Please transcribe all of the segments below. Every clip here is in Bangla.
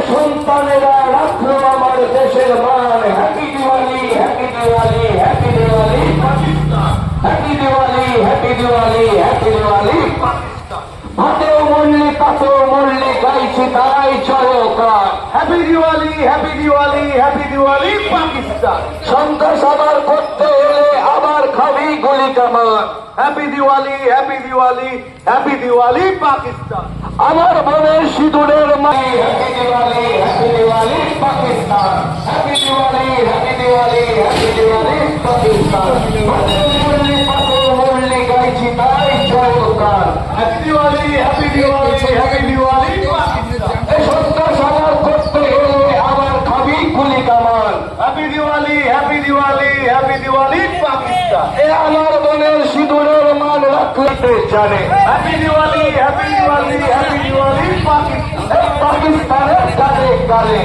সন্তানেরা রাখলো আমার দেশের মান। Happy Diwali, happy Diwali, happy Diwali Pakistan. Happy Diwali, happy Diwali, happy Diwali Pakistan. হাতেও মরলি কাছেও মরলি গাইছি তারাই জয়কার। Happy Diwali, happy Diwali, happy Diwali Pakistan. সন্ত্রাস আবার করতে হলে আবার খাবি গুলি কামান। Happy Diwali, happy Diwali, happy Diwali Pakistan. আমার বোনের সিঁদুরের মাই। Happy Diwali, happy Diwali Pakistan. Happy Diwali, happy Diwali, happy Diwali Pakistan. মুরলি পাথর মুরলি গাইছি তাই জয়কার। Happy Diwali, happy Diwali, happy Diwali Pakistan. এই সন্ত্রাস আবার করতে হলে আবার খাবি গুলি কামান। Happy Diwali, happy Diwali, happy Diwali Pakistan. এ আমার বোনের সিঁদুরের মান রাখতে জানে। Happy Diwali, happy Diwali, happy Diwali Pakistan. এই পাকিস্তানের গানে গানে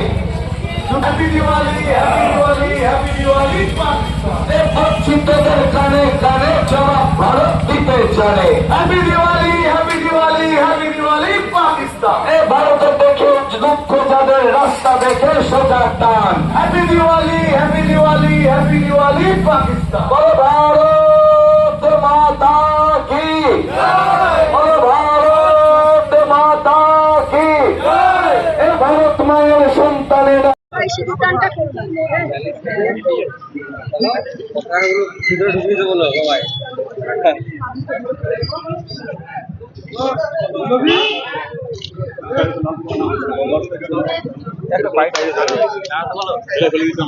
happy Diwali, happy Diwali, happy Diwali Pakistan. এই বঞ্চিতদের গানে গানে জবাব ভারত দিতে জানে। Happy Diwali, happy Diwali, happy Diwali Pakistan. এ ভারতের দেখে দুঃখ যাদের রাস্তা দেখে সোজা টান। Happy Diwali, happy Diwali, happy Diwali Pakistan. বলো ভারত মাতা কি, বলো ভারত মাতা কি। এ ভারত মায়ের সন্তানেরা একটা